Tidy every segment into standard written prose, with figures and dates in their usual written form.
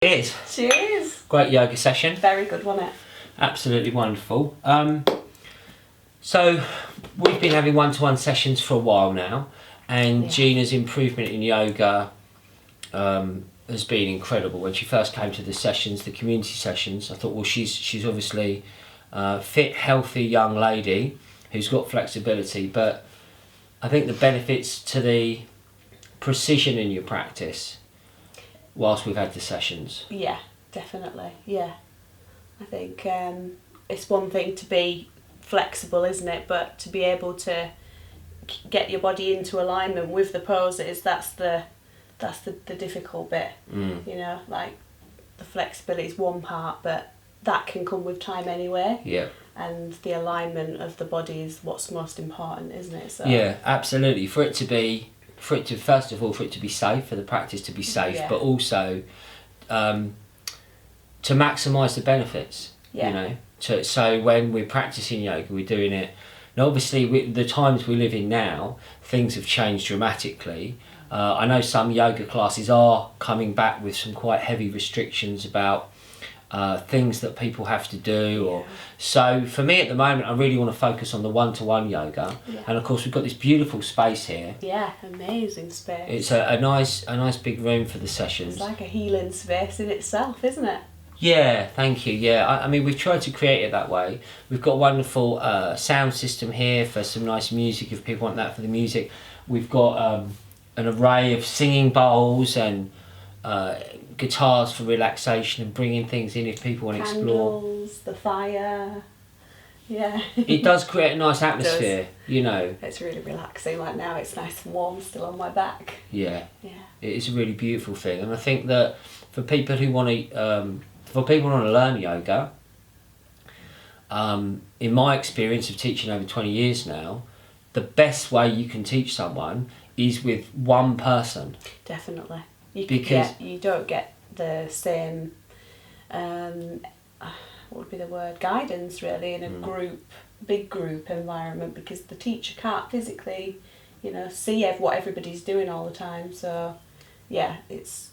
Cheers. Cheers. Great yoga session. Very good, wasn't it? Absolutely wonderful. So we've been having one-to-one sessions for a while now, and Yeah. Gina's improvement in yoga has been incredible. When she first came to the sessions, the community sessions, I thought, well, she's obviously a fit, healthy young lady who's got flexibility, but I think the benefits to the precision in your practice whilst we've had the sessions. Yeah, definitely. Yeah. I think it's one thing to be flexible, isn't it? But to be able to get your body into alignment with the poses, that's the difficult bit. You know, like the flexibility is one part, but that can come with time anyway. Yeah. And the alignment of the body is what's most important, isn't it? So Yeah, absolutely. For it to be first of all, for it to be safe, for the practice to be safe, Yeah. but also to maximise the benefits. Yeah. You know, so when we're practicing yoga, we're doing it. And obviously, the times we live in now, things have changed dramatically. I know some yoga classes are coming back with some quite heavy restrictions about things that people have to do. Or so for me at the moment, I really want to focus on the one-to-one yoga. Yeah. And of course, we've got this beautiful space here. Yeah, amazing space. It's a nice big room for the sessions. It's like a healing space in itself, isn't it? Yeah, thank you. Yeah, I mean, we've tried to create it that way. We've got a wonderful sound system here for some nice music if people want that for the music. We've got an array of singing bowls and guitars for relaxation and bringing things in if people want to explore. Candles, the fire. Yeah. It does create a nice atmosphere, you know. It's really relaxing. Like now it's nice and warm still on my back. Yeah. Yeah. It is a really beautiful thing. And I think that for people who want to... for people who want to learn yoga, in my experience of teaching over 20 years now, the best way you can teach someone is with one person. Definitely. Because you don't get the same, what would be the word, guidance really in a big group environment, because the teacher can't physically, you know, see what everybody's doing all the time. So, yeah, it's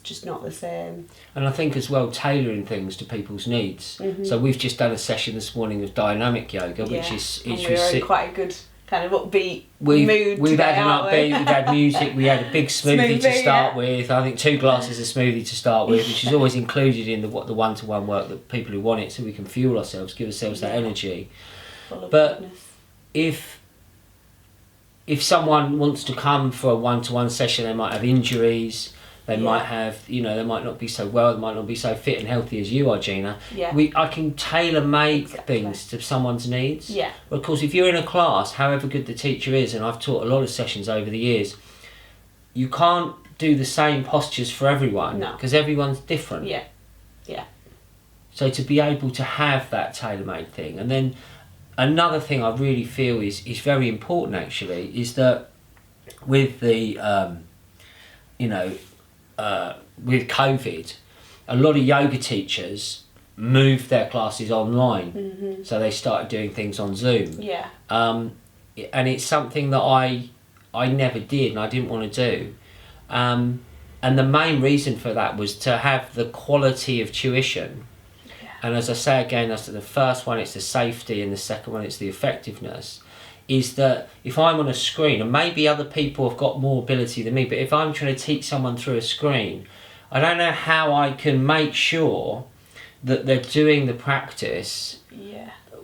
just not the same. And I think as well, tailoring things to people's needs. Mm-hmm. So we've just done a session this morning of dynamic yoga, which Yeah. is And we're in quite a good kind of upbeat we've mood had today, an aren't upbeat, we? we've had music, we had a big smoothie to start yeah. with. I think 2 glasses of smoothie to start with, which is always included in the one-to-one work, that people who want it, so we can fuel ourselves, give ourselves that energy. Full of But goodness. if someone wants to come for a one-to-one session, they might have injuries, they might have, you know, they might not be so well, they might not be so fit and healthy as you are, Gina. Yeah. I can tailor-make Exactly. things to someone's needs. Yeah. But of course, if you're in a class, however good the teacher is, and I've taught a lot of sessions over the years, you can't do the same postures for everyone. No. Because everyone's different. Yeah. Yeah. So to be able to have that tailor-made thing. And then another thing I really feel is very important actually, is that with the, with COVID, a lot of yoga teachers moved their classes online. Mm-hmm. So they started doing things on Zoom. Yeah. And it's something that I never did and I didn't want to do. And the main reason for that was to have the quality of tuition. Yeah. And as I say again, that's the first one, it's the safety, and the second one, it's the effectiveness. Is that if I'm on a screen, and maybe other people have got more ability than me, but if I'm trying to teach someone through a screen, I don't know how I can make sure that they're doing the practice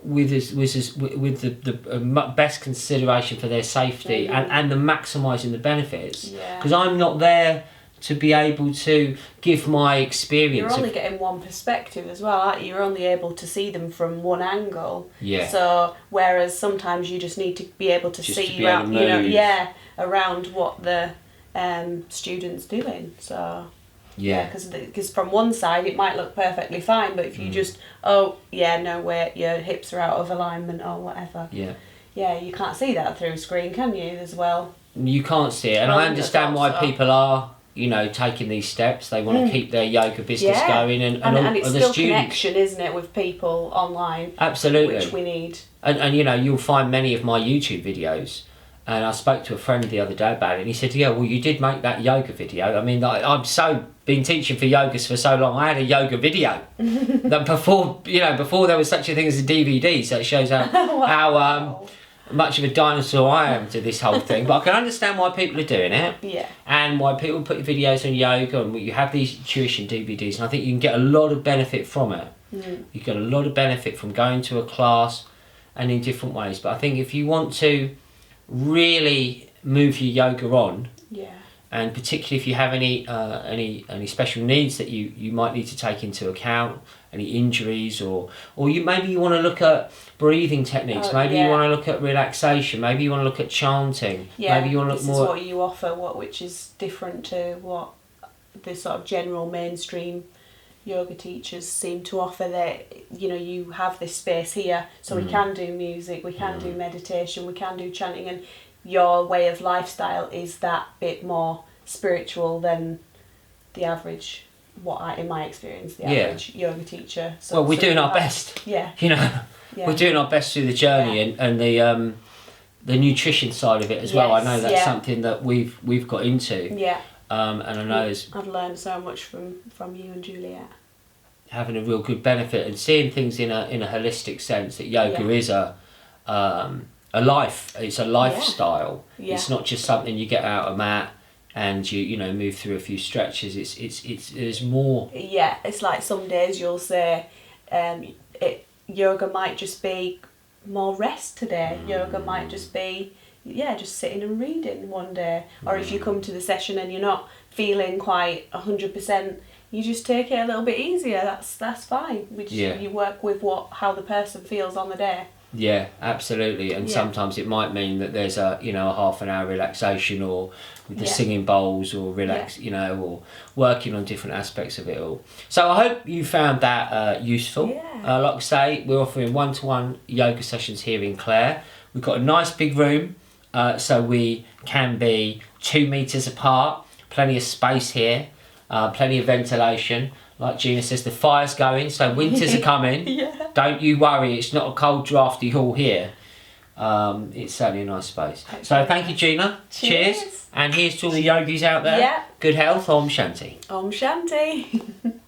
with the best consideration for their safety and the maximising the benefits. Because I'm not there to be able to give my experience. You're only getting one perspective as well, aren't you? You're only able to see them from one angle. Yeah. So whereas sometimes you just need to be able to Just to see be able to move. around what the student's doing. So Yeah. because from one side it might look perfectly fine, but if you just your hips are out of alignment or whatever. Yeah. You can't see that through a screen, can you? As well. You can't see it, and Well, I understand why also- people are, you know, taking these steps. They want to keep their yoga business going, and it's the still students. connection, isn't it, with people online? Absolutely. Which we need. And you know, you'll find many of my YouTube videos, And I spoke to a friend the other day about it, and he said, yeah, well, you did make that yoga video. I mean, I've been teaching for yogas for so long, I had a yoga video. That before there was such a thing as a DVD, so it shows how, how much of a dinosaur I am to this whole thing. But I can understand why people are doing it. Yeah. And why people put videos on yoga, and you have these tuition DVDs, and I think you can get a lot of benefit from it. You get a lot of benefit from going to a class and in different ways. But I think if you want to really move your yoga on, and particularly if you have any special needs that you might need to take into account, any injuries, or maybe you want to look at breathing techniques, maybe you want to look at relaxation, maybe you want to look at chanting, maybe you want to look more. This is what you offer, which is different to what the sort of general mainstream yoga teachers seem to offer. That you have this space here, so we can do music, we can do meditation, we can do chanting, and your way of lifestyle is that bit more spiritual than the average, in my experience, the average yoga teacher. So we're doing our best. Yeah. We're doing our best through the journey, and the nutrition side of it as well. I know that's something that we've got into. Yeah. And I know I've learned so much from you and Juliet. Having a real good benefit and seeing things in a holistic sense, that yoga is a life. It's a lifestyle. Yeah. It's not just something you get out a mat and you move through a few stretches. It's there's more. Yeah, it's like some days you'll say, yoga might just be more rest today. Yoga might just be just sitting and reading one day. Or if you come to the session and you're not feeling quite 100%, you just take it a little bit easier. That's fine. You work with how the person feels on the day. Yeah, absolutely. And sometimes it might mean that there's a half an hour relaxation, or with the singing bowls, or or working on different aspects of it all. So I hope you found that useful. Yeah. Like I say, we're offering one-to-one yoga sessions here in Clare. We've got a nice big room, so we can be 2 meters apart. Plenty of space here, plenty of ventilation. Like Gina says, the fire's going, so winters are coming. Don't you worry, it's not a cold, drafty hall here. It's certainly a nice space. So thank you, Gina. Cheers. And here's to all the yogis out there. Good health. Om Shanti. Om Shanti.